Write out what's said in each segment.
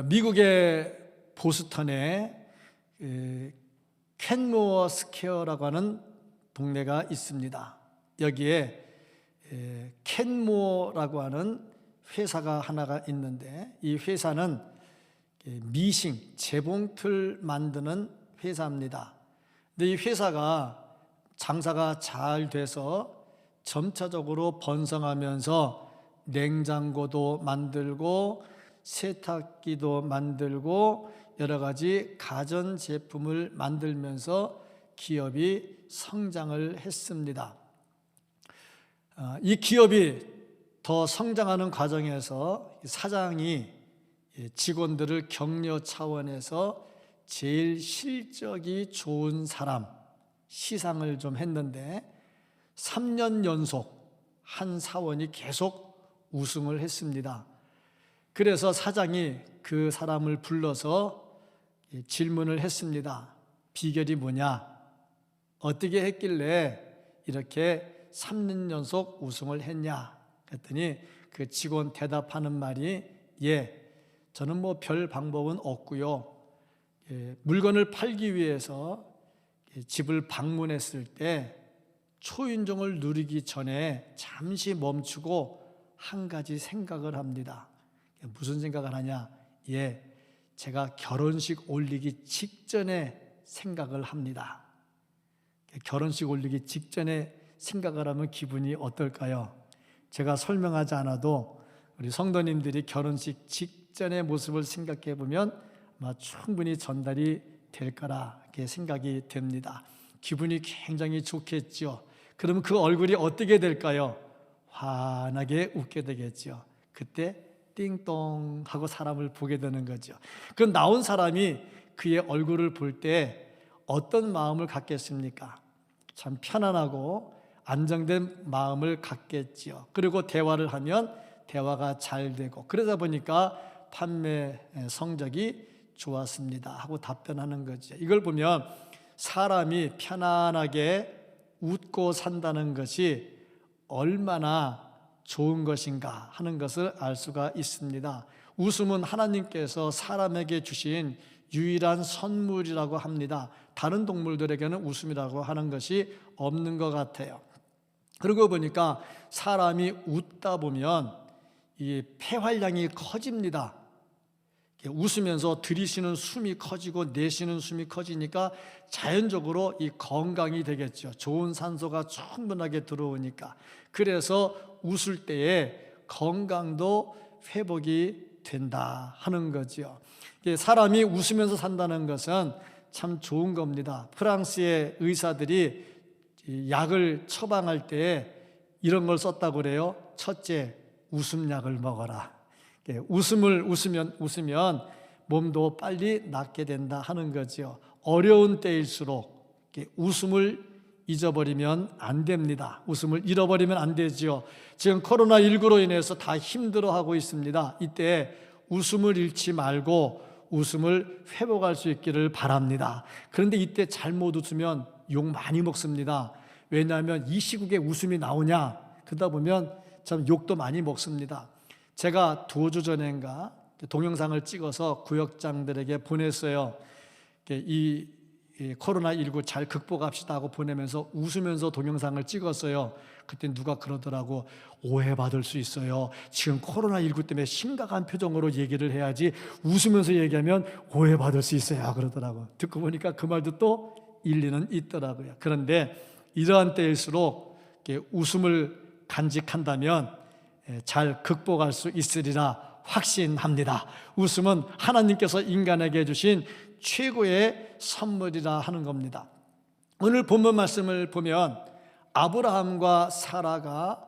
미국의 보스턴에 켄모어 스퀘어라고 하는 동네가 있습니다. 여기에 켄모어라고 하는 회사가 하나가 있는데, 이 회사는 미싱, 재봉틀 만드는 회사입니다. 근데 이 회사가 장사가 잘 돼서 점차적으로 번성하면서 냉장고도 만들고 세탁기도 만들고 여러 가지 가전제품을 만들면서 기업이 성장을 했습니다. 이 기업이 더 성장하는 과정에서 사장이 직원들을 격려 차원에서 제일 실적이 좋은 사람 시상을 좀 했는데 3년 연속 한 사원이 계속 우승을 했습니다. 그래서 사장이 그 사람을 불러서 질문을 했습니다. 비결이 뭐냐? 어떻게 했길래 이렇게 3년 연속 우승을 했냐? 그랬더니 그 직원 대답하는 말이 저는 뭐 별 방법은 없고요. 물건을 팔기 위해서 집을 방문했을 때 초인종을 누르기 전에 잠시 멈추고 한 가지 생각을 합니다. 무슨 생각을 하냐? 제가 결혼식 올리기 직전에 생각을 합니다. 결혼식 올리기 직전에 생각을 하면 기분이 어떨까요? 제가 설명하지 않아도 우리 성도님들이 결혼식 직전의 모습을 생각해 보면 아마 충분히 전달이 될 거라 이렇게 생각이 됩니다. 기분이 굉장히 좋겠죠. 그러면 그 얼굴이 어떻게 될까요? 환하게 웃게 되겠죠. 그때 띵동 하고 사람을 보게 되는 거죠. 그 나온 사람이 그의 얼굴을 볼 때 어떤 마음을 갖겠습니까? 참 편안하고 안정된 마음을 갖겠죠. 그리고 대화를 하면 대화가 잘 되고, 그러다 보니까 판매 성적이 좋았습니다 하고 답변하는 거죠. 이걸 보면 사람이 편안하게 웃고 산다는 것이 얼마나 좋은 것인가 하는 것을 알 수가 있습니다. 웃음은 하나님께서 사람에게 주신 유일한 선물이라고 합니다. 다른 동물들에게는 웃음이라고 하는 것이 없는 것 같아요. 그러고 보니까 사람이 웃다 보면 이 폐활량이 커집니다. 웃으면서 들이쉬는 숨이 커지고 내쉬는 숨이 커지니까 자연적으로 이 건강이 되겠죠. 좋은 산소가 충분하게 들어오니까. 그래서 웃을 때에 건강도 회복이 된다 하는 거죠. 사람이 웃으면서 산다는 것은 참 좋은 겁니다. 프랑스의 의사들이 약을 처방할 때 이런 걸 썼다고 그래요. 첫째, 웃음약을 먹어라. 웃으면 몸도 빨리 낫게 된다 하는 거죠. 어려운 때일수록 웃음을 잊어버리면 안 됩니다. 웃음을 잃어버리면 안 되죠. 지금 코로나19로 인해서 다 힘들어하고 있습니다. 이때 웃음을 잃지 말고 웃음을 회복할 수 있기를 바랍니다. 그런데 이때 잘못 웃으면 욕 많이 먹습니다. 왜냐하면 이 시국에 웃음이 나오냐? 그러다 보면 참 욕도 많이 먹습니다. 제가 2주 전인가 동영상을 찍어서 구역장들에게 보냈어요. 이 코로나19 잘 극복합시다 하고 보내면서 웃으면서 동영상을 찍었어요. 그때 누가 그러더라고, 오해받을 수 있어요. 지금 코로나19 때문에 심각한 표정으로 얘기를 해야지 웃으면서 얘기하면 오해받을 수 있어요 그러더라고. 듣고 보니까 그 말도 또 일리는 있더라고요. 그런데 이러한 때일수록 웃음을 간직한다면 잘 극복할 수 있으리라 확신합니다. 웃음은 하나님께서 인간에게 주신 최고의 선물이라 하는 겁니다. 오늘 본문 말씀을 보면 아브라함과 사라가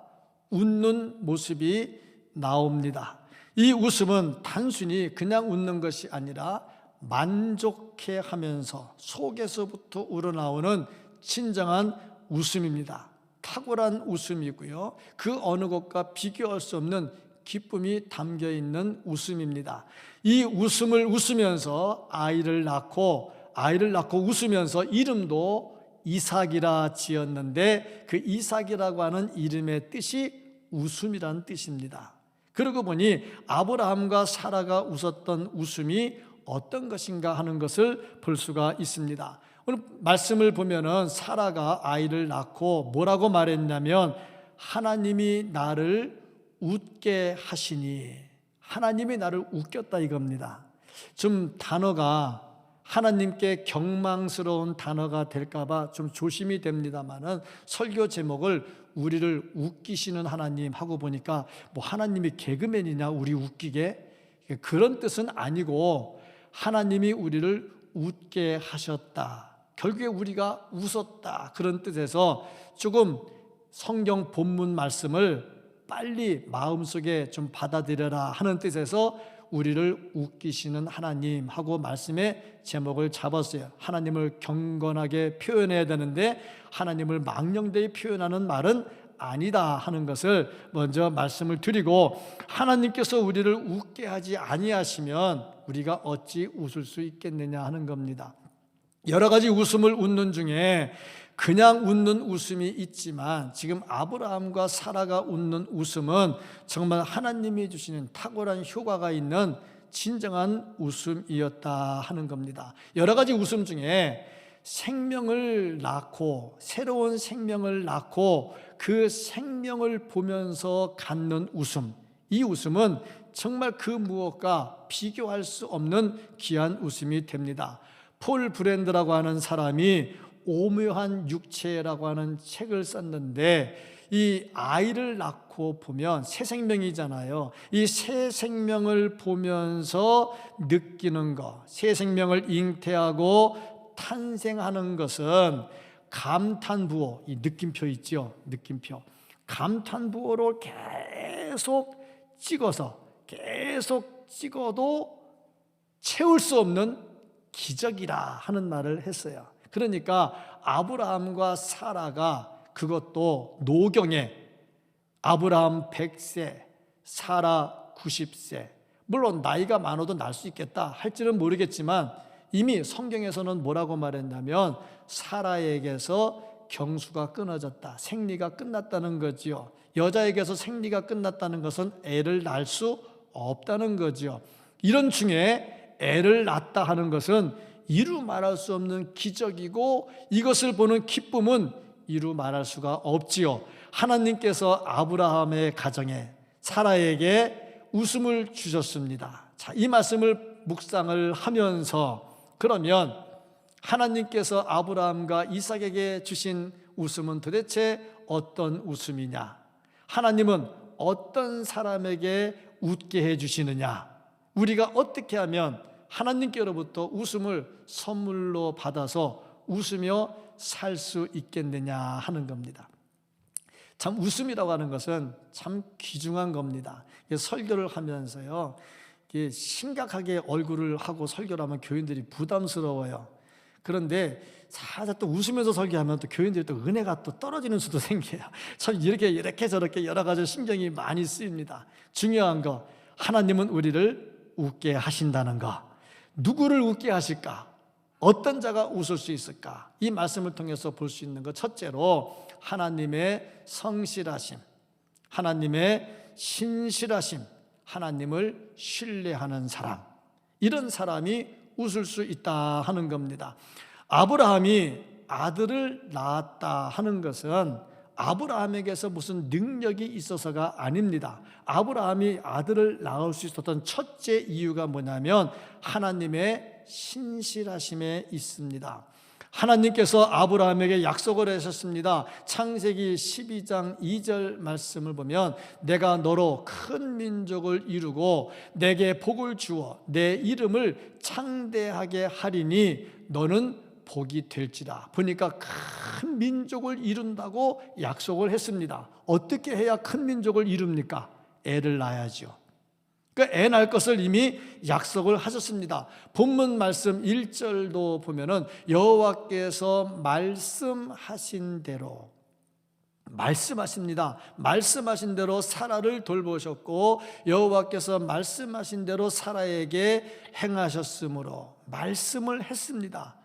웃는 모습이 나옵니다. 이 웃음은 단순히 그냥 웃는 것이 아니라 만족해 하면서 속에서부터 우러나오는 진정한 웃음입니다. 탁월한 웃음이고요. 그 어느 것과 비교할 수 없는 기쁨이 담겨 있는 웃음입니다. 이 웃음을 웃으면서 아이를 낳고 웃으면서 이름도 이삭이라 지었는데 그 이삭이라고 하는 이름의 뜻이 웃음이라는 뜻입니다. 그러고 보니 아브라함과 사라가 웃었던 웃음이 어떤 것인가 하는 것을 볼 수가 있습니다. 오늘 말씀을 보면은 사라가 아이를 낳고 뭐라고 말했냐면 하나님이 나를 웃게 하시니, 하나님이 나를 웃겼다 이겁니다. 좀 단어가 하나님께 경망스러운 단어가 될까봐 좀 조심이 됩니다만은 설교 제목을 우리를 웃기시는 하나님 하고 보니까 뭐 하나님이 개그맨이냐 우리 웃기게, 그런 뜻은 아니고 하나님이 우리를 웃게 하셨다, 결국에 우리가 웃었다, 그런 뜻에서 조금 성경 본문 말씀을 빨리 마음속에 좀 받아들여라 하는 뜻에서 우리를 웃기시는 하나님 하고 말씀의 제목을 잡았어요. 하나님을 경건하게 표현해야 되는데 하나님을 망령되이 표현하는 말은 아니다 하는 것을 먼저 말씀을 드리고, 하나님께서 우리를 웃게 하지 아니하시면 우리가 어찌 웃을 수 있겠느냐 하는 겁니다. 여러 가지 웃음을 웃는 중에 그냥 웃는 웃음이 있지만 지금 아브라함과 사라가 웃는 웃음은 정말 하나님이 주시는 탁월한 효과가 있는 진정한 웃음이었다 하는 겁니다. 여러 가지 웃음 중에 생명을 낳고 새로운 생명을 낳고 그 생명을 보면서 갖는 웃음, 이 웃음은 정말 그 무엇과 비교할 수 없는 귀한 웃음이 됩니다. 폴 브랜드라고 하는 사람이 오묘한 육체라고 하는 책을 썼는데, 이 아이를 낳고 보면 새 생명이잖아요. 이 새 생명을 보면서 느끼는 것, 새 생명을 잉태하고 탄생하는 것은 감탄부호, 이 느낌표 있죠, 느낌표. 감탄부호로 계속 찍어도 채울 수 없는 기적이라 하는 말을 했어요. 그러니까 아브라함과 사라가, 그것도 노경에 아브라함 100세, 사라 90세, 물론 나이가 많아도 날 수 있겠다 할지는 모르겠지만 이미 성경에서는 뭐라고 말했냐면 사라에게서 경수가 끊어졌다, 생리가 끝났다는 거지요. 여자에게서 생리가 끝났다는 것은 애를 낳을 수 없다는 거지요. 이런 중에 애를 낳았다 하는 것은 이루 말할 수 없는 기적이고, 이것을 보는 기쁨은 이루 말할 수가 없지요. 하나님께서 아브라함의 가정에, 사라에게 웃음을 주셨습니다. 자, 이 말씀을 묵상을 하면서, 그러면 하나님께서 아브라함과 이삭에게 주신 웃음은 도대체 어떤 웃음이냐? 하나님은 어떤 사람에게 웃게 해주시느냐? 우리가 어떻게 하면 하나님께로부터 웃음을 선물로 받아서 웃으며 살 수 있겠느냐 하는 겁니다. 참 웃음이라고 하는 것은 참 귀중한 겁니다. 설교를 하면서요, 심각하게 얼굴을 하고 설교를 하면 교인들이 부담스러워요. 그런데 살짝 또 웃으면서 설교하면 또 교인들이 또 은혜가 또 떨어지는 수도 생겨요. 참 이렇게 저렇게 여러 가지 신경이 많이 쓰입니다. 중요한 거, 하나님은 우리를 웃게 하신다는 거. 누구를 웃게 하실까? 어떤 자가 웃을 수 있을까? 이 말씀을 통해서 볼 수 있는 것, 첫째로 하나님의 성실하심, 하나님의 신실하심, 하나님을 신뢰하는 사람, 이런 사람이 웃을 수 있다 하는 겁니다. 아브라함이 아들을 낳았다 하는 것은 아브라함에게서 무슨 능력이 있어서가 아닙니다. 아브라함이 아들을 낳을 수 있었던 첫째 이유가 뭐냐면 하나님의 신실하심에 있습니다. 하나님께서 아브라함에게 약속을 하셨습니다. 창세기 12장 2절 말씀을 보면 내가 너로 큰 민족을 이루고 내게 복을 주어 내 이름을 창대하게 하리니 너는 복이 될지라. 보니까 큰 민족을 이룬다고 약속을 했습니다. 어떻게 해야 큰 민족을 이룹니까? 애를 낳아야죠. 그러니까 애 낳을 것을 이미 약속을 하셨습니다. 본문 말씀 1절도 보면은 여호와께서 말씀하신 대로, 말씀하십니다. 말씀하신 대로 사라를 돌보셨고 여호와께서 말씀하신 대로 사라에게 행하셨으므로 말씀을 했습니다.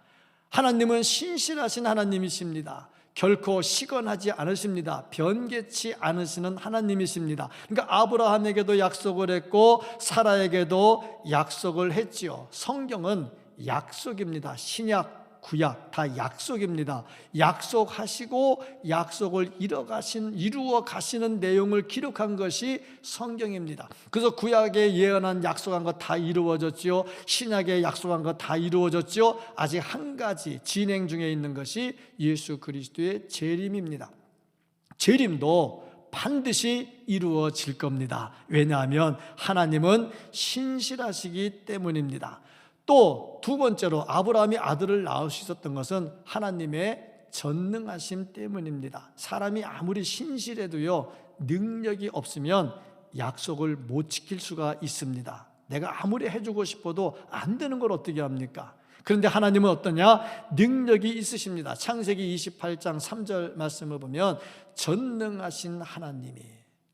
하나님은 신실하신 하나님이십니다. 결코 시건하지 않으십니다. 변개치 않으시는 하나님이십니다. 그러니까 아브라함에게도 약속을 했고 사라에게도 약속을 했지요. 성경은 약속입니다. 신약, 구약 다 약속입니다. 약속하시고 약속을 이루어 가시는 내용을 기록한 것이 성경입니다. 그래서 구약에 예언한 약속한 것 다 이루어졌지요. 신약에 약속한 것 다 이루어졌지요. 아직 한 가지 진행 중에 있는 것이 예수 그리스도의 재림입니다. 재림도 반드시 이루어질 겁니다. 왜냐하면 하나님은 신실하시기 때문입니다. 또 두 번째로 아브라함이 아들을 낳을 수 있었던 것은 하나님의 전능하심 때문입니다. 사람이 아무리 신실해도요, 능력이 없으면 약속을 못 지킬 수가 있습니다. 내가 아무리 해주고 싶어도 안 되는 걸 어떻게 합니까? 그런데 하나님은 어떠냐? 능력이 있으십니다. 창세기 28장 3절 말씀을 보면 전능하신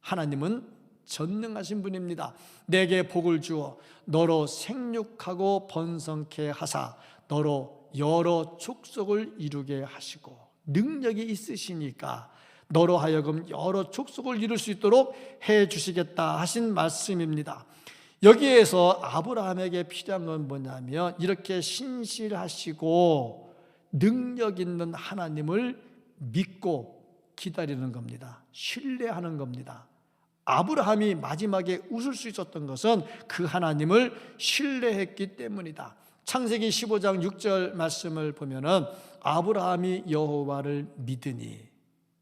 하나님은 전능하신 분입니다. 내게 복을 주어 너로 생육하고 번성케 하사 너로 여러 족속을 이루게 하시고, 능력이 있으시니까 너로 하여금 여러 족속을 이룰 수 있도록 해 주시겠다 하신 말씀입니다. 여기에서 아브라함에게 필요한 건 뭐냐면 이렇게 신실하시고 능력 있는 하나님을 믿고 기다리는 겁니다. 신뢰하는 겁니다. 아브라함이 마지막에 웃을 수 있었던 것은 그 하나님을 신뢰했기 때문이다. 창세기 15장 6절 말씀을 보면은 아브라함이 여호와를 믿으니,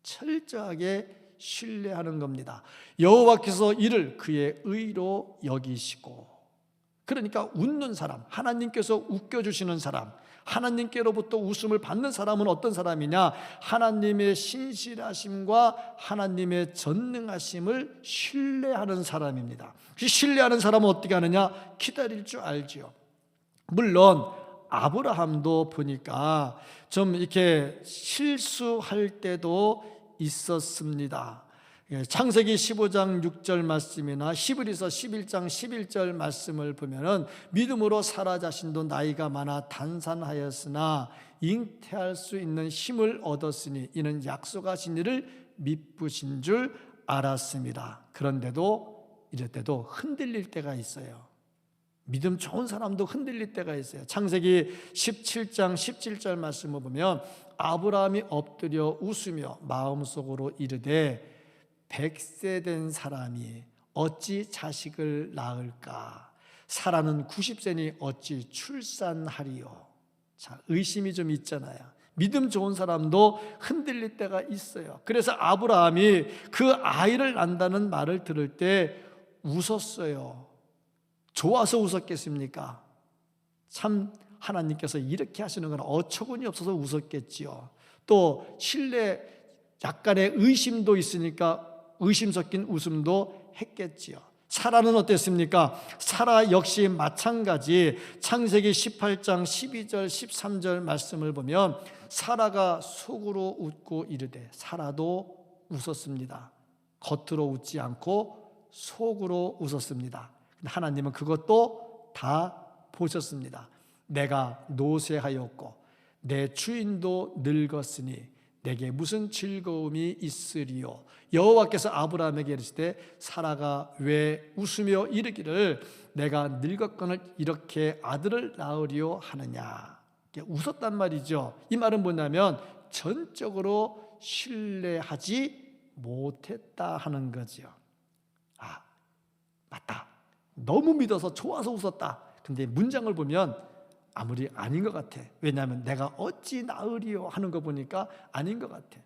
철저하게 신뢰하는 겁니다. 여호와께서 이를 그의 의로 여기시고, 그러니까 웃는 사람, 하나님께서 웃겨주시는 사람, 하나님께로부터 웃음을 받는 사람은 어떤 사람이냐? 하나님의 신실하심과 하나님의 전능하심을 신뢰하는 사람입니다. 신뢰하는 사람은 어떻게 하느냐? 기다릴 줄 알지요. 물론 아브라함도 보니까 좀 이렇게 실수할 때도 있었습니다. 창세기 15장 6절 말씀이나 히브리서 11장 11절 말씀을 보면은 믿음으로 사라 자신도 나이가 많아 단산하였으나 잉태할 수 있는 힘을 얻었으니 이는 약속하신 이를 미쁘신 줄 알았습니다. 그런데도 이럴 때도 흔들릴 때가 있어요. 믿음 좋은 사람도 흔들릴 때가 있어요. 창세기 17장 17절 말씀을 보면 아브라함이 엎드려 웃으며 마음속으로 이르되 100세 된 사람이 어찌 자식을 낳을까? 사라는 90세니 어찌 출산하리요? 자, 의심이 좀 있잖아요. 믿음 좋은 사람도 흔들릴 때가 있어요. 그래서 아브라함이 그 아이를 낳는다는 말을 들을 때 웃었어요. 좋아서 웃었겠습니까? 참 하나님께서 이렇게 하시는 건 어처구니 없어서 웃었겠지요. 또 신뢰, 약간의 의심도 있으니까 의심 섞인 웃음도 했겠지요. 사라는 어땠습니까? 사라 역시 마찬가지. 창세기 18장 12절 13절 말씀을 보면 사라가 속으로 웃고 이르되, 사라도 웃었습니다. 겉으로 웃지 않고 속으로 웃었습니다. 하나님은 그것도 다 보셨습니다. 내가 노쇠하였고 내 주인도 늙었으니 내게 무슨 즐거움이 있으리요? 여호와께서 아브라함에게 이르실 때 사라가 왜 웃으며 이르기를 내가 늙었거늘 이렇게 아들을 낳으리요 하느냐? 웃었단 말이죠. 이 말은 뭐냐면 전적으로 신뢰하지 못했다 하는 거죠. 아, 맞다. 너무 믿어서 좋아서 웃었다. 근데 문장을 보면 아무리 아닌 것 같아. 왜냐하면 내가 어찌 낳으리요 하는 거 보니까 아닌 것 같아.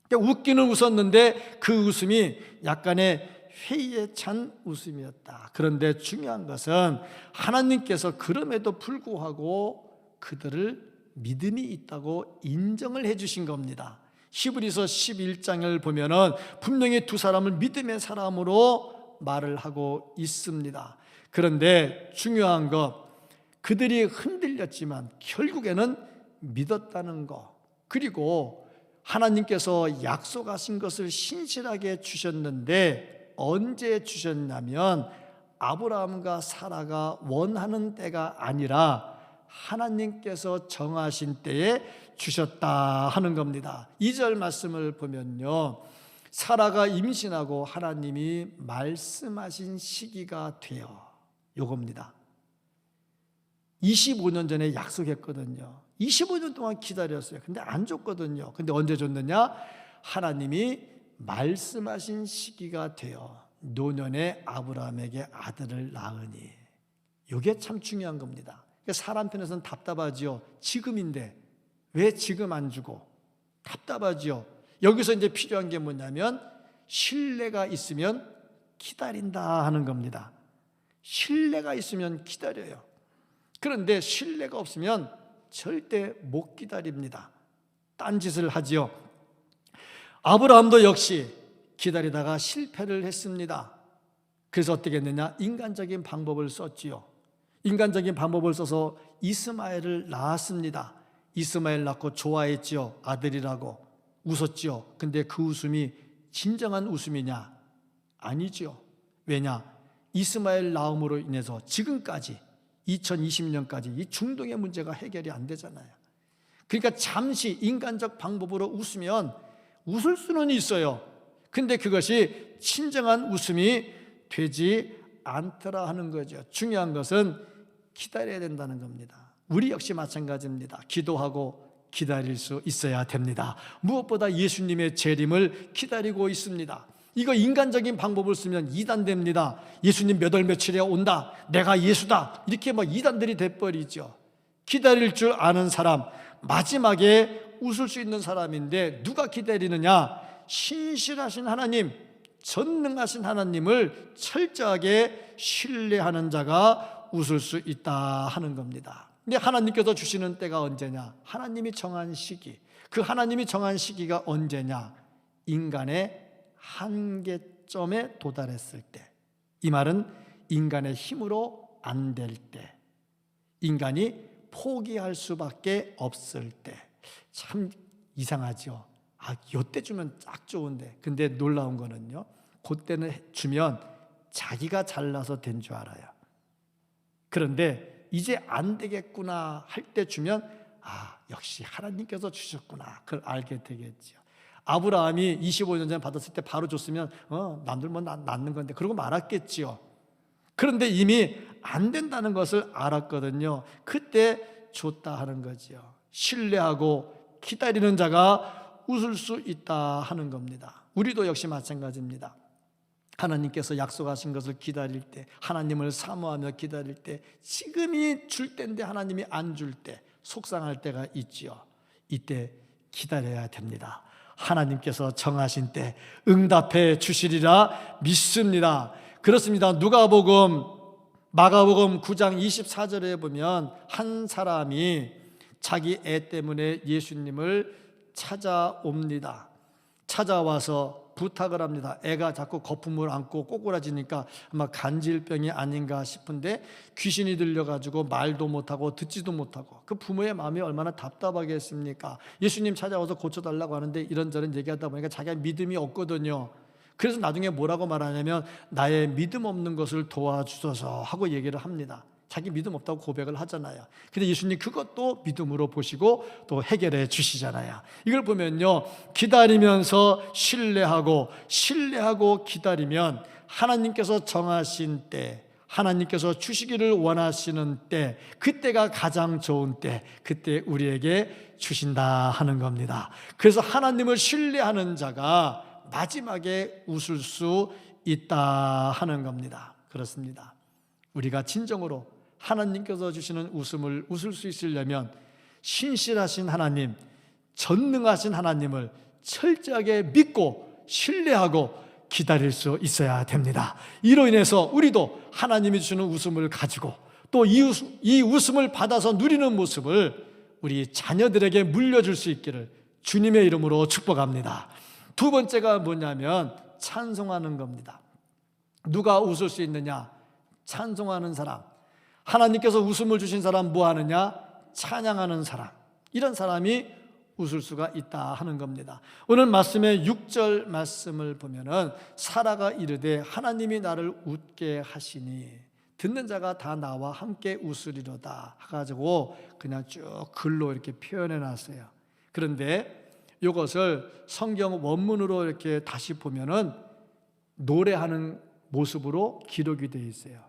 그러니까 웃기는 웃었는데 그 웃음이 약간의 회의에 찬 웃음이었다. 그런데 중요한 것은 하나님께서 그럼에도 불구하고 그들을 믿음이 있다고 인정을 해주신 겁니다. 히브리서 11장을 보면은 분명히 두 사람을 믿음의 사람으로 말을 하고 있습니다. 그런데 중요한 것, 그들이 흔들렸지만 결국에는 믿었다는 것, 그리고 하나님께서 약속하신 것을 신실하게 주셨는데 언제 주셨냐면 아브라함과 사라가 원하는 때가 아니라 하나님께서 정하신 때에 주셨다 하는 겁니다. 2절 말씀을 보면요, 사라가 임신하고 하나님이 말씀하신 시기가 되어, 요겁니다. 25년 전에 약속했거든요. 25년 동안 기다렸어요. 근데 안 줬거든요. 근데 언제 줬느냐? 하나님이 말씀하신 시기가 되어 노년에 아브라함에게 아들을 낳으니. 이게 참 중요한 겁니다. 사람 편에서는 답답하지요. 지금인데 왜 지금 안 주고? 답답하지요. 여기서 이제 필요한 게 뭐냐면 신뢰가 있으면 기다린다 하는 겁니다. 신뢰가 있으면 기다려요. 그런데 신뢰가 없으면 절대 못 기다립니다. 딴짓을 하지요. 아브라함도 역시 기다리다가 실패를 했습니다. 그래서 어떻게 했느냐? 인간적인 방법을 썼지요. 인간적인 방법을 써서 이스마엘을 낳았습니다. 이스마엘 낳고 좋아했지요. 아들이라고 웃었지요. 근데 그 웃음이 진정한 웃음이냐? 아니지요. 왜냐? 이스마엘 낳음으로 인해서 지금까지 2020년까지 이 중동의 문제가 해결이 안 되잖아요. 그러니까 잠시 인간적 방법으로 웃으면 웃을 수는 있어요. 근데 그것이 진정한 웃음이 되지 않더라 하는 거죠. 중요한 것은 기다려야 된다는 겁니다. 우리 역시 마찬가지입니다. 기도하고 기다릴 수 있어야 됩니다. 무엇보다 예수님의 재림을 기다리고 있습니다. 이거 인간적인 방법을 쓰면 이단됩니다. 예수님 몇 월 며칠에 온다, 내가 예수다, 이렇게 막 이단들이 돼버리죠. 기다릴 줄 아는 사람, 마지막에 웃을 수 있는 사람인데 누가 기다리느냐? 신실하신 하나님, 전능하신 하나님을 철저하게 신뢰하는 자가 웃을 수 있다 하는 겁니다. 근데 하나님께서 주시는 때가 언제냐? 하나님이 정한 시기. 그 하나님이 정한 시기가 언제냐? 인간의 한계점에 도달했을 때. 이 말은 인간의 힘으로 안 될 때, 인간이 포기할 수밖에 없을 때. 참 이상하죠. 요때 주면 딱 좋은데. 근데 놀라운 거는요, 그때는 주면 자기가 잘나서 된 줄 알아요. 그런데 이제 안 되겠구나 할 때 주면 역시 하나님께서 주셨구나, 그걸 알게 되겠죠. 아브라함이 25년 전에 받았을 때 바로 줬으면 남들 뭐 낳는 건데 그러고 말았겠지요. 그런데 이미 안 된다는 것을 알았거든요. 그때 줬다 하는 거죠. 신뢰하고 기다리는 자가 웃을 수 있다 하는 겁니다. 우리도 역시 마찬가지입니다. 하나님께서 약속하신 것을 기다릴 때, 하나님을 사모하며 기다릴 때, 지금이 줄 때인데 하나님이 안 줄 때 속상할 때가 있지요. 이때 기다려야 됩니다. 하나님께서 정하신 때 응답해 주시리라 믿습니다. 그렇습니다. 누가복음, 마가복음 9장 24절에 보면 한 사람이 자기 애 때문에 예수님을 찾아옵니다. 찾아와서 부탁을 합니다. 애가 자꾸 거품을 안고 꼬꾸라지니까 아마 간질병이 아닌가 싶은데 귀신이 들려가지고 말도 못하고 듣지도 못하고, 그 부모의 마음이 얼마나 답답하겠습니까? 예수님 찾아와서 고쳐달라고 하는데 이런저런 얘기하다 보니까 자기가 믿음이 없거든요. 그래서 나중에 뭐라고 말하냐면 나의 믿음 없는 것을 도와주소서 하고 얘기를 합니다. 자기 믿음 없다고 고백을 하잖아요. 근데 예수님 그것도 믿음으로 보시고 또 해결해 주시잖아요. 이걸 보면요, 기다리면서 신뢰하고 기다리면 하나님께서 정하신 때, 하나님께서 주시기를 원하시는 때, 그때가 가장 좋은 때, 그때 우리에게 주신다 하는 겁니다. 그래서 하나님을 신뢰하는 자가 마지막에 웃을 수 있다 하는 겁니다. 그렇습니다. 우리가 진정으로 하나님께서 주시는 웃음을 웃을 수 있으려면 신실하신 하나님, 전능하신 하나님을 철저하게 믿고 신뢰하고 기다릴 수 있어야 됩니다. 이로 인해서 우리도 하나님이 주시는 웃음을 가지고 또 이 웃음을 받아서 누리는 모습을 우리 자녀들에게 물려줄 수 있기를 주님의 이름으로 축복합니다. 두 번째가 뭐냐면 찬송하는 겁니다. 누가 웃을 수 있느냐? 찬송하는 사람. 하나님께서 웃음을 주신 사람 뭐 하느냐? 찬양하는 사람. 이런 사람이 웃을 수가 있다 하는 겁니다. 오늘 말씀의 6절 말씀을 보면은 사라가 이르되 하나님이 나를 웃게 하시니, 듣는 자가 다 나와 함께 웃으리로다 해가지고 그냥 쭉 글로 이렇게 표현해 놨어요. 그런데 이것을 성경 원문으로 이렇게 다시 보면은 노래하는 모습으로 기록이 되어 있어요.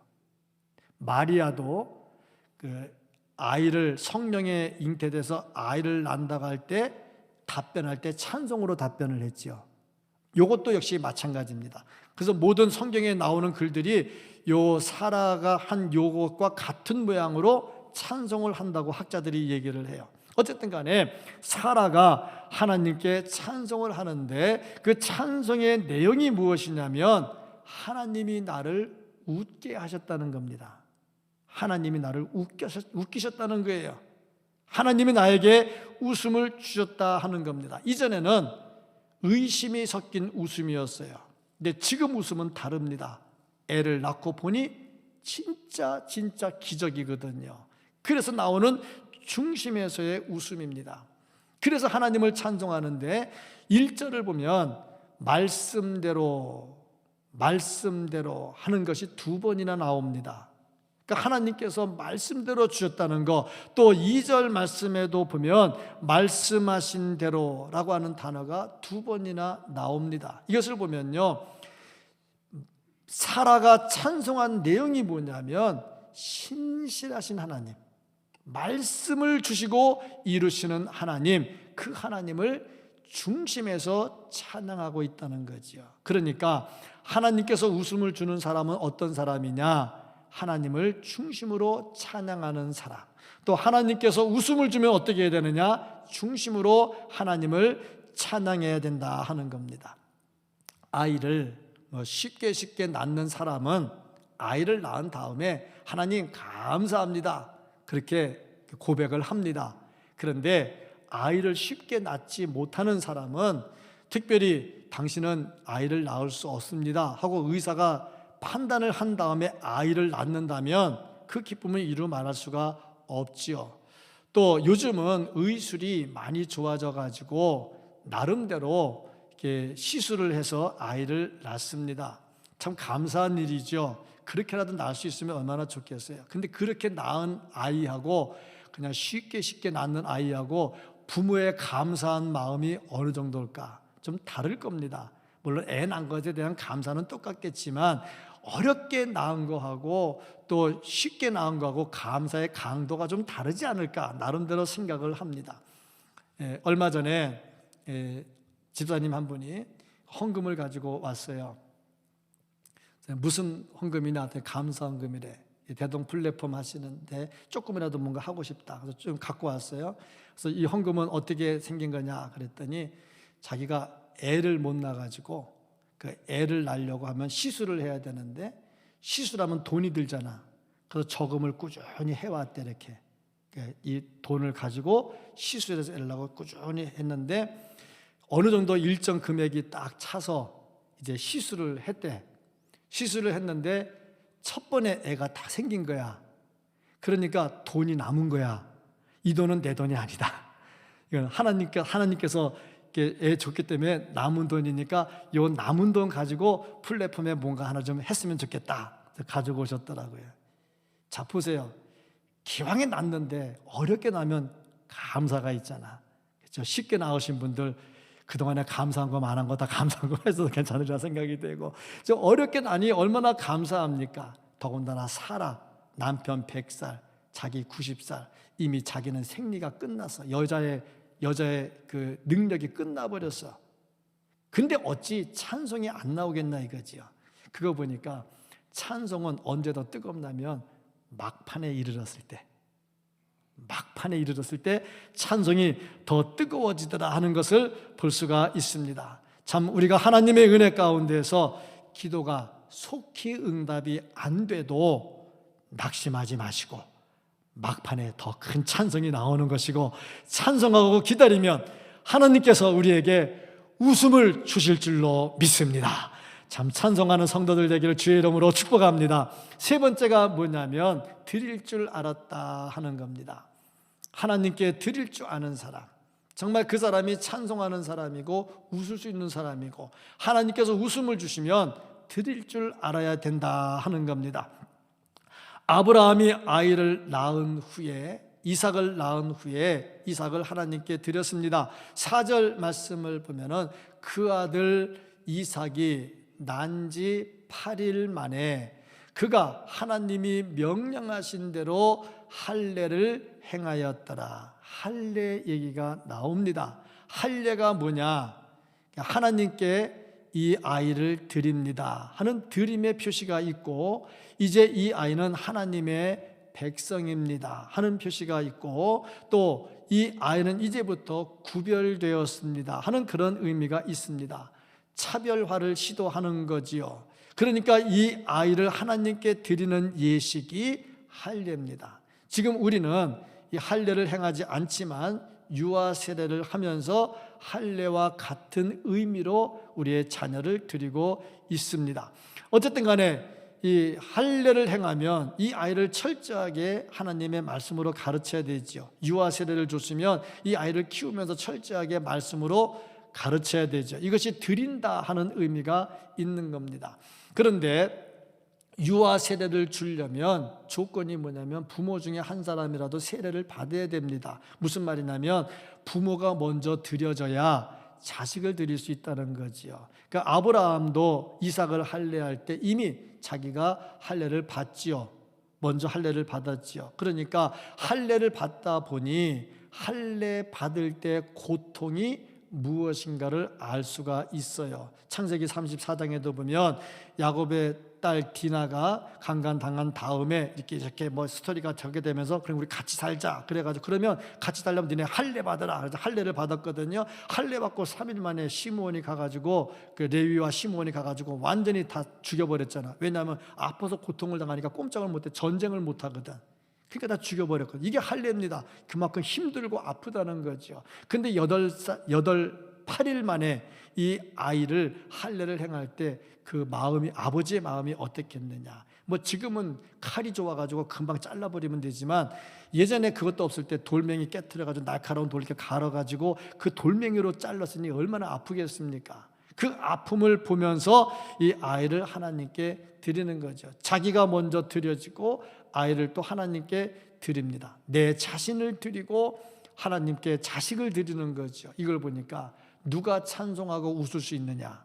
마리아도 그 아이를 성령에 잉태돼서 아이를 낳는다고 할 때 답변할 때 찬송으로 답변을 했지요. 이것도 역시 마찬가지입니다. 그래서 모든 성경에 나오는 글들이 요 사라가 한 요것과 같은 모양으로 찬송을 한다고 학자들이 얘기를 해요. 어쨌든 간에 사라가 하나님께 찬송을 하는데 그 찬송의 내용이 무엇이냐면 하나님이 나를 웃게 하셨다는 겁니다. 하나님이 나를 웃기셨다는 거예요. 하나님이 나에게 웃음을 주셨다 하는 겁니다. 이전에는 의심이 섞인 웃음이었어요. 근데 지금 웃음은 다릅니다. 애를 낳고 보니 진짜 기적이거든요. 그래서 나오는 중심에서의 웃음입니다. 그래서 하나님을 찬송하는데 1절을 보면 말씀대로 하는 것이 2번이나 나옵니다. 그러니까 하나님께서 말씀대로 주셨다는 거, 또 2절 말씀에도 보면 말씀하신 대로라고 하는 단어가 2번이나 나옵니다. 이것을 보면요, 사라가 찬송한 내용이 뭐냐면 신실하신 하나님, 말씀을 주시고 이루시는 하나님, 그 하나님을 중심에서 찬양하고 있다는 거죠. 그러니까 하나님께서 웃음을 주는 사람은 어떤 사람이냐? 하나님을 중심으로 찬양하는 사람. 또 하나님께서 웃음을 주면 어떻게 해야 되느냐? 중심으로 하나님을 찬양해야 된다 하는 겁니다. 아이를 쉽게 낳는 사람은 아이를 낳은 다음에 하나님 감사합니다, 그렇게 고백을 합니다. 그런데 아이를 쉽게 낳지 못하는 사람은 특별히 당신은 아이를 낳을 수 없습니다 하고 의사가 판단을 한 다음에 아이를 낳는다면 그 기쁨을 이루 말할 수가 없지요. 또 요즘은 의술이 많이 좋아져 가지고 나름대로 이렇게 시술을 해서 아이를 낳습니다. 참 감사한 일이죠. 그렇게라도 낳을 수 있으면 얼마나 좋겠어요. 근데 그렇게 낳은 아이하고 그냥 쉽게 낳는 아이하고 부모의 감사한 마음이 어느 정도일까? 좀 다를 겁니다. 물론 애 낳은 것에 대한 감사는 똑같겠지만 어렵게 낳은 거하고 또 쉽게 낳은 거하고 감사의 강도가 좀 다르지 않을까 나름대로 생각을 합니다. 얼마 전에 집사님 한 분이 헌금을 가지고 왔어요. 무슨 헌금이냐? 감사 헌금이래. 대동 플랫폼 하시는데 조금이라도 뭔가 하고 싶다. 그래서 좀 갖고 왔어요. 그래서 이 헌금은 어떻게 생긴 거냐 그랬더니 자기가 애를 못 낳아가지고 그 애를 낳으려고 하면 시술을 해야 되는데 시술하면 돈이 들잖아. 그래서 저금을 꾸준히 해왔대. 이렇게 이 돈을 가지고 시술해서 애를 낳고 꾸준히 했는데 어느 정도 일정 금액이 딱 차서 이제 시술을 했대. 시술을 했는데 첫 번에 애가 다 생긴 거야. 그러니까 돈이 남은 거야. 이 돈은 내 돈이 아니다. 이건 하나님께서 애 줬기 때문에 남은 돈이니까 이 남은 돈 가지고 플랫폼에 뭔가 하나 좀 했으면 좋겠다. 가지고 오셨더라고요. 자, 보세요. 기왕에 낳는데 어렵게 낳으면 감사가 있잖아. 그렇죠? 쉽게 낳으신 분들 그동안에 감사한 거 많은 거 다 감사한 거 해서 괜찮으리라 생각이 되고, 저 어렵게 낳으니 얼마나 감사합니까? 더군다나 사라, 남편 100살, 자기 90살, 이미 자기는 생리가 끝났어. 여자의 그 능력이 끝나버렸어. 근데 어찌 찬송이 안 나오겠나 이거지요. 그거 보니까 찬송은 언제 더 뜨겁냐면 막판에 이르렀을 때 찬송이 더 뜨거워지더라 하는 것을 볼 수가 있습니다. 참 우리가 하나님의 은혜 가운데서 기도가 속히 응답이 안 돼도 낙심하지 마시고 막판에 더 큰 찬송이 나오는 것이고, 찬송하고 기다리면 하나님께서 우리에게 웃음을 주실 줄로 믿습니다. 참 찬송하는 성도들 되기를 주의 이름으로 축복합니다. 세 번째가 뭐냐면 드릴 줄 알았다 하는 겁니다. 하나님께 드릴 줄 아는 사람, 정말 그 사람이 찬송하는 사람이고 웃을 수 있는 사람이고 하나님께서 웃음을 주시면 드릴 줄 알아야 된다 하는 겁니다. 아브라함이 아이를 낳은 후에, 이삭을 낳은 후에 이삭을 하나님께 드렸습니다. 4절 말씀을 보면은 그 아들 이삭이 난 지 8일 만에 그가 하나님이 명령하신 대로 할례를 행하였더라. 할례 얘기가 나옵니다. 할례가 뭐냐? 하나님께 이 아이를 드립니다 하는 드림의 표시가 있고, 이제 이 아이는 하나님의 백성입니다 하는 표시가 있고, 또 이 아이는 이제부터 구별되었습니다 하는 그런 의미가 있습니다. 차별화를 시도하는 거지요. 그러니까 이 아이를 하나님께 드리는 예식이 할례입니다. 지금 우리는 이 할례를 행하지 않지만 유아 세례를 하면서 할례와 같은 의미로 우리의 자녀를 드리고 있습니다. 어쨌든 간에 이 할례를 행하면 이 아이를 철저하게 하나님의 말씀으로 가르쳐야 되죠. 유아 세례를 줬으면 이 아이를 키우면서 철저하게 말씀으로 가르쳐야 되죠. 이것이 드린다 하는 의미가 있는 겁니다. 그런데 유아 세례를 주려면 조건이 뭐냐면 부모 중에 한 사람이라도 세례를 받아야 됩니다. 무슨 말이냐면 부모가 먼저 드려져야 자식을 드릴 수 있다는 거지요. 그러니까 아브라함도 이삭을 할례할 때 이미 자기가 할례를 받지요. 먼저 할례를 받았지요. 그러니까 할례를 받다 보니 할례 받을 때 고통이 무엇인가를 알 수가 있어요. 창세기 34장에도 보면 야곱의 딸 디나가 강간당한 다음에 이렇게 뭐 스토리가 적게 되면서 그럼 우리 같이 살자 그래가지고, 그러면 같이 살려면 니네 할례 받으라. 그래서 할례를 받았거든요. 할례 받고 3일 만에 시므온이 가가지고 그 레위와 시므온이 가가지고 완전히 다 죽여버렸잖아. 왜냐하면 아파서 고통을 당하니까 꼼짝을 못해, 전쟁을 못하거든. 그러니까 다 죽여버렸거든요. 이게 할례입니다. 그만큼 힘들고 아프다는 거죠. 근데 8일 만에 이 아이를 할례를 행할 때 그 마음이, 아버지의 마음이 어땠겠느냐. 뭐 지금은 칼이 좋아가지고 금방 잘라버리면 되지만 예전에 그것도 없을 때 돌멩이 깨트려가지고 날카로운 돌 이렇게 갈아가지고 그 돌멩이로 잘랐으니 얼마나 아프겠습니까? 그 아픔을 보면서 이 아이를 하나님께 드리는 거죠. 자기가 먼저 드려지고 아이를 또 하나님께 드립니다. 내 자신을 드리고 하나님께 자식을 드리는 거죠. 이걸 보니까 누가 찬송하고 웃을 수 있느냐?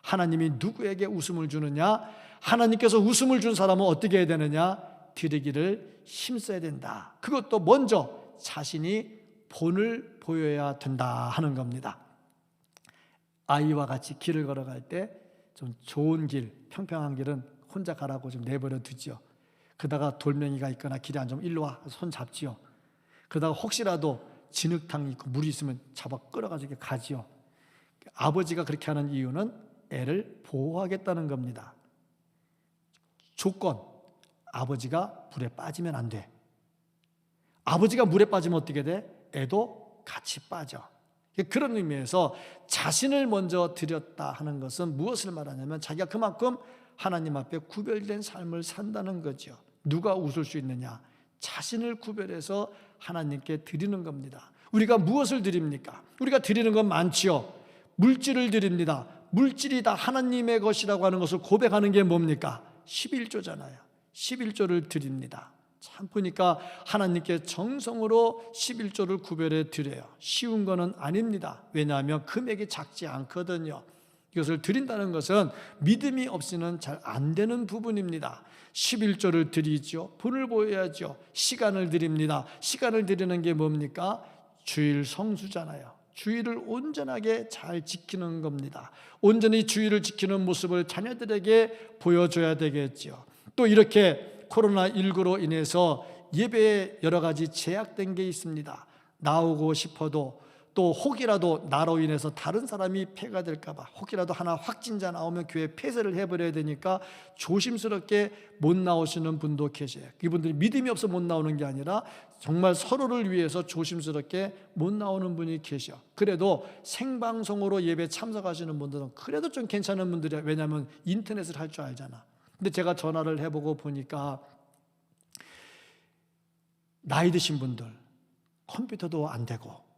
하나님이 누구에게 웃음을 주느냐? 하나님께서 웃음을 준 사람은 어떻게 해야 되느냐? 드리기를 힘써야 된다. 그것도 먼저 자신이 본을 보여야 된다 하는 겁니다. 아이와 같이 길을 걸어갈 때 좀 좋은 길, 평평한 길은 혼자 가라고 좀 내버려 두지요. 그러다가 돌멩이가 있거나 길이 안 좋으면 일로 와, 손 잡지요. 그러다가 혹시라도 진흙탕이 있고 물이 있으면 잡아 끌어가지고 가지요. 아버지가 그렇게 하는 이유는 애를 보호하겠다는 겁니다. 조건, 아버지가 물에 빠지면 안 돼. 아버지가 물에 빠지면 어떻게 돼? 애도 같이 빠져. 그런 의미에서 자신을 먼저 드렸다 하는 것은 무엇을 말하냐면 자기가 그만큼 하나님 앞에 구별된 삶을 산다는 거죠. 누가 웃을 수 있느냐? 자신을 구별해서 하나님께 드리는 겁니다. 우리가 무엇을 드립니까? 우리가 드리는 건 많지요. 물질을 드립니다. 물질이 다 하나님의 것이라고 하는 것을 고백하는 게 뭡니까? 11조잖아요. 11조를 드립니다. 참 보니까 하나님께 정성으로 11조를 구별해 드려요. 쉬운 거는 아닙니다. 왜냐하면 금액이 작지 않거든요. 이것을 드린다는 것은 믿음이 없이는 잘 안 되는 부분입니다. 11조를 드리죠. 본을 보여야죠. 시간을 드립니다. 시간을 드리는 게 뭡니까? 주일 성수잖아요. 주의를 온전하게 잘 지키는 겁니다. 온전히 주의를 지키는 모습을 자녀들에게 보여줘야 되겠죠. 또 이렇게 코로나19로 인해서 예배에 여러 가지 제약된 게 있습니다. 나오고 싶어도 또 혹이라도 나로 인해서 다른 사람이 폐가 될까 봐, 혹이라도 하나 확진자 나오면 교회 폐쇄를 해버려야 되니까 조심스럽게 못 나오시는 분도 계세요. 이분들이 믿음이 없어 못 나오는 게 아니라 정말 서로를 위해서 조심스럽게 못 나오는 분이 계셔. 그래도 생방송으로 예배 참석하시는 분들은 그래도 좀 괜찮은 분들이야. 왜냐하면 인터넷을 할 줄 알잖아. 근데 제가 전화를 해보고 보니까 나이 드신 분들 컴퓨터도 안 되고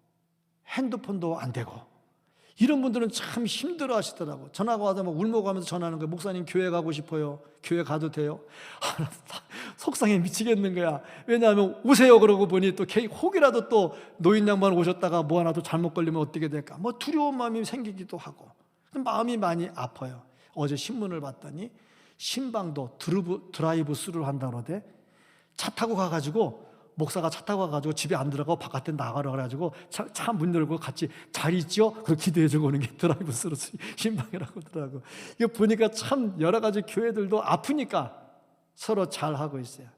핸드폰도 안 되고 이런 분들은 참 힘들어 하시더라고. 전화가 와서 막 울먹하면서 전화하는 거예요. 목사님 교회 가고 싶어요. 교회 가도 돼요? 속상해 미치겠는 거야. 왜냐하면 오세요 그러고 보니 또 혹이라도 또 노인 양반 오셨다가 뭐 하나 또 잘못 걸리면 어떻게 될까, 뭐 두려운 마음이 생기기도 하고 마음이 많이 아파요. 어제 신문을 봤더니 신방도 드라이브 스루를 한다고 그러대. 차 타고 가가지고, 목사가 차 타고 가가지고 집에 안 들어가고 바깥에 나가라 그래가지고 차 문 열고 같이 잘 있죠? 그리고 기도해주고 오는 게 드라이브 스루 신방이라고 하더라고. 이거 보니까 참 여러 가지 교회들도 아프니까 서로 잘 하고 있어요.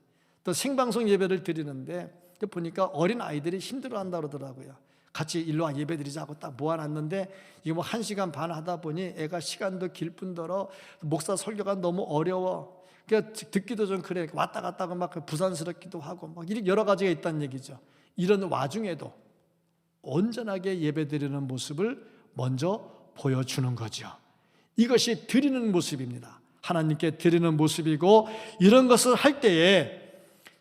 또 생방송 예배를 드리는데 보니까 어린 아이들이 힘들어한다고 그러더라고요. 같이 일로 와 예배 드리자고 딱 모아놨는데 이거 뭐 1시간 반 하다 보니 애가 시간도 길 뿐더러 목사 설교가 너무 어려워. 그러니까 듣기도 좀 그래. 왔다 갔다 하고 막 부산스럽기도 하고 막 여러 가지가 있다는 얘기죠. 이런 와중에도 온전하게 예배 드리는 모습을 먼저 보여주는 거죠. 이것이 드리는 모습입니다. 하나님께 드리는 모습이고, 이런 것을 할 때에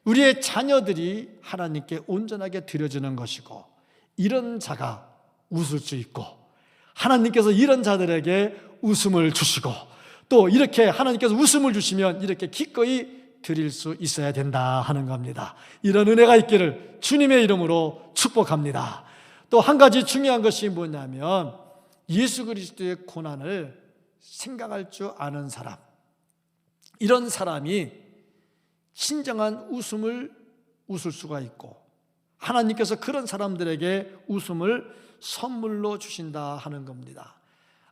우리의 자녀들이 하나님께 온전하게 드려지는 것이고, 이런 자가 웃을 수 있고, 하나님께서 이런 자들에게 웃음을 주시고, 또 이렇게 하나님께서 웃음을 주시면 이렇게 기꺼이 드릴 수 있어야 된다 하는 겁니다. 이런 은혜가 있기를 주님의 이름으로 축복합니다. 또 한 가지 중요한 것이 뭐냐면, 예수 그리스도의 고난을 생각할 줄 아는 사람, 이런 사람이 진정한 웃음을 웃을 수가 있고, 하나님께서 그런 사람들에게 웃음을 선물로 주신다 하는 겁니다.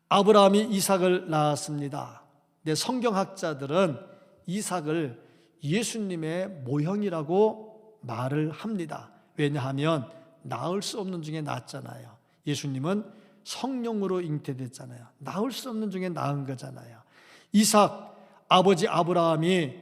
아브라함이 이삭을 낳았습니다. 근데 성경학자들은 이삭을 예수님의 모형이라고 말을 합니다. 왜냐하면 낳을 수 없는 중에 낳았잖아요. 예수님은 성령으로 잉태됐잖아요. 낳을 수 없는 중에 낳은 거잖아요. 이삭 아버지 아브라함이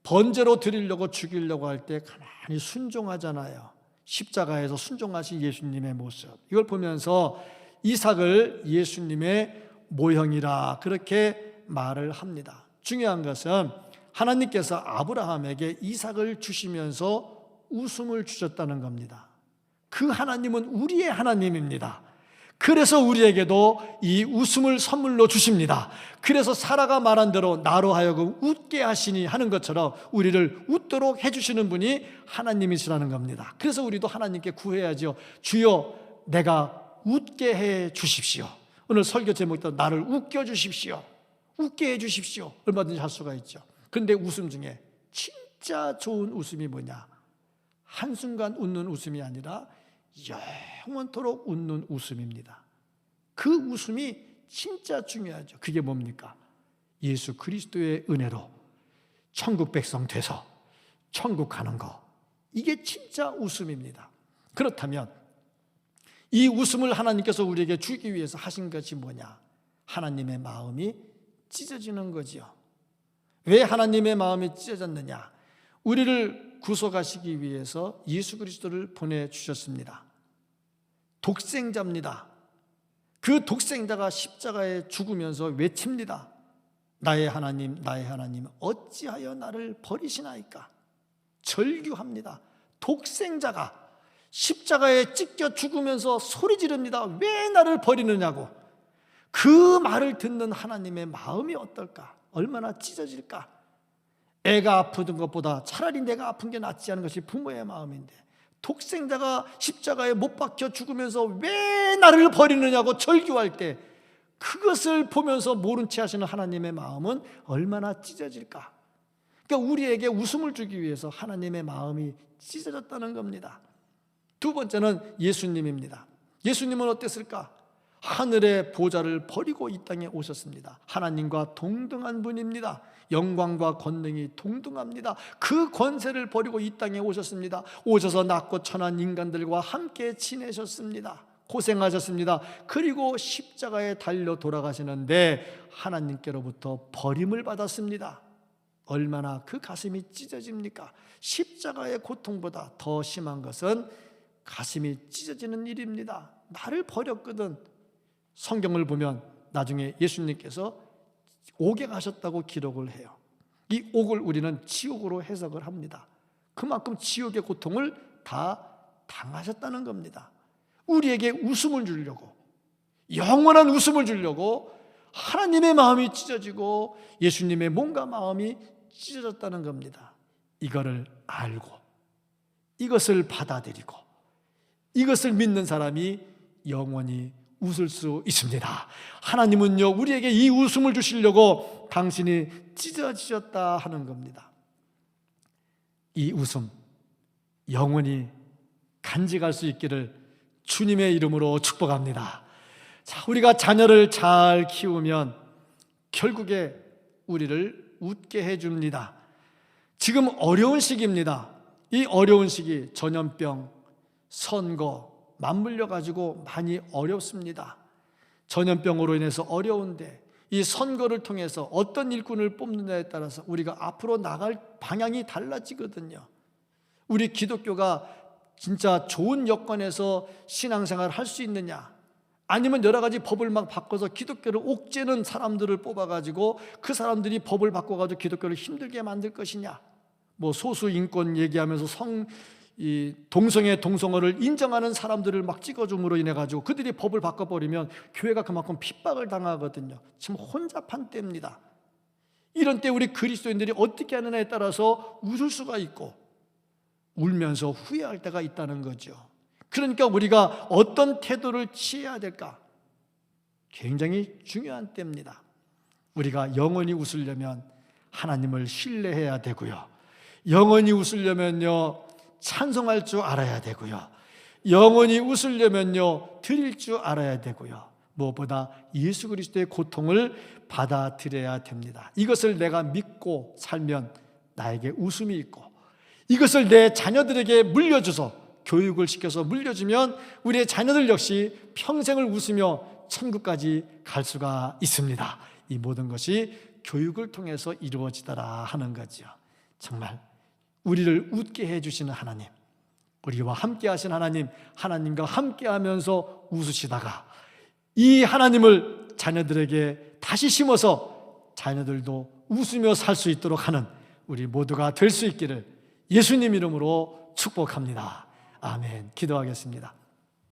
번제로 드리려고 죽이려고 할 때 가만히 순종하잖아요. 십자가에서 순종하신 예수님의 모습, 이걸 보면서 이삭을 예수님의 모형이라 그렇게 말을 합니다. 중요한 것은 하나님께서 아브라함에게 이삭을 주시면서 웃음을 주셨다는 겁니다. 그 하나님은 우리의 하나님입니다. 그래서 우리에게도 이 웃음을 선물로 주십니다. 그래서 사라가 말한 대로 나로 하여금 웃게 하시니 하는 것처럼 우리를 웃도록 해주시는 분이 하나님이시라는 겁니다. 그래서 우리도 하나님께 구해야죠. 주여 내가 웃게 해 주십시오. 오늘 설교 제목도 나를 웃겨 주십시오. 웃게 해 주십시오. 얼마든지 할 수가 있죠. 그런데 웃음 중에 진짜 좋은 웃음이 뭐냐? 한순간 웃는 웃음이 아니라 영원토록 웃는 웃음입니다. 그 웃음이 진짜 중요하죠. 그게 뭡니까? 예수 그리스도의 은혜로 천국 백성 돼서 천국 가는 거, 이게 진짜 웃음입니다. 그렇다면 이 웃음을 하나님께서 우리에게 주기 위해서 하신 것이 뭐냐? 하나님의 마음이 찢어지는 거지요. 왜 하나님의 마음이 찢어졌느냐? 우리를 구속하시기 위해서 예수 그리스도를 보내주셨습니다. 독생자입니다. 그 독생자가 십자가에 죽으면서 외칩니다. 나의 하나님, 나의 하나님, 어찌하여 나를 버리시나이까? 절규합니다. 독생자가 십자가에 찢겨 죽으면서 소리 지릅니다. 왜 나를 버리느냐고. 그 말을 듣는 하나님의 마음이 어떨까? 얼마나 찢어질까? 애가 아프던 것보다 차라리 내가 아픈 게 낫지 않은 것이 부모의 마음인데, 독생자가 십자가에 못 박혀 죽으면서 왜 나를 버리느냐고 절규할 때 그것을 보면서 모른 채 하시는 하나님의 마음은 얼마나 찢어질까? 그러니까 우리에게 웃음을 주기 위해서 하나님의 마음이 찢어졌다는 겁니다. 두 번째는 예수님입니다. 예수님은 어땠을까? 하늘의 보좌를 버리고 이 땅에 오셨습니다. 하나님과 동등한 분입니다. 영광과 권능이 동등합니다. 그 권세를 버리고 이 땅에 오셨습니다. 오셔서 낮고 천한 인간들과 함께 지내셨습니다. 고생하셨습니다. 그리고 십자가에 달려 돌아가시는데 하나님께로부터 버림을 받았습니다. 얼마나 그 가슴이 찢어집니까? 십자가의 고통보다 더 심한 것은 가슴이 찢어지는 일입니다. 나를 버렸거든. 성경을 보면 나중에 예수님께서 옥에 가셨다고 기록을 해요. 이 옥을 우리는 지옥으로 해석을 합니다. 그만큼 지옥의 고통을 다 당하셨다는 겁니다. 우리에게 웃음을 주려고, 영원한 웃음을 주려고 하나님의 마음이 찢어지고 예수님의 몸과 마음이 찢어졌다는 겁니다. 이거를 알고 이것을 받아들이고 이것을 믿는 사람이 영원히 웃을 수 있습니다. 하나님은요, 우리에게 이 웃음을 주시려고 당신이 찢어지셨다 하는 겁니다. 이 웃음 영원히 간직할 수 있기를 주님의 이름으로 축복합니다. 자, 우리가 자녀를 잘 키우면 결국에 우리를 웃게 해줍니다. 지금 어려운 시기입니다. 이 어려운 시기, 전염병, 선거 맞물려 가지고 많이 어렵습니다. 전염병으로 인해서 어려운데 이 선거를 통해서 어떤 일꾼을 뽑느냐에 따라서 우리가 앞으로 나갈 방향이 달라지거든요. 우리 기독교가 진짜 좋은 여건에서 신앙생활을 할 수 있느냐, 아니면 여러 가지 법을 막 바꿔서 기독교를 옥죄는 사람들을 뽑아가지고 그 사람들이 법을 바꿔가지고 기독교를 힘들게 만들 것이냐, 뭐 소수 인권 얘기하면서 동성애 동성어를 인정하는 사람들을 막 찍어줌으로 인해 가지고 그들이 법을 바꿔버리면 교회가 그만큼 핍박을 당하거든요. 지금 혼잡한 때입니다. 이런 때 우리 그리스도인들이 어떻게 하느냐에 따라서 웃을 수가 있고 울면서 후회할 때가 있다는 거죠. 그러니까 우리가 어떤 태도를 취해야 될까? 굉장히 중요한 때입니다. 우리가 영원히 웃으려면 하나님을 신뢰해야 되고요, 영원히 웃으려면요 찬송할 줄 알아야 되고요, 영원히 웃으려면요 드릴 줄 알아야 되고요, 무엇보다 예수 그리스도의 고통을 받아들여야 됩니다. 이것을 내가 믿고 살면 나에게 웃음이 있고, 이것을 내 자녀들에게 물려줘서 교육을 시켜서 물려주면 우리의 자녀들 역시 평생을 웃으며 천국까지 갈 수가 있습니다. 이 모든 것이 교육을 통해서 이루어지더라 하는 거죠. 정말 우리를 웃게 해주시는 하나님, 우리와 함께 하신 하나님, 하나님과 함께 하면서 웃으시다가 이 하나님을 자녀들에게 다시 심어서 자녀들도 웃으며 살 수 있도록 하는 우리 모두가 될 수 있기를 예수님 이름으로 축복합니다. 아멘. 기도하겠습니다.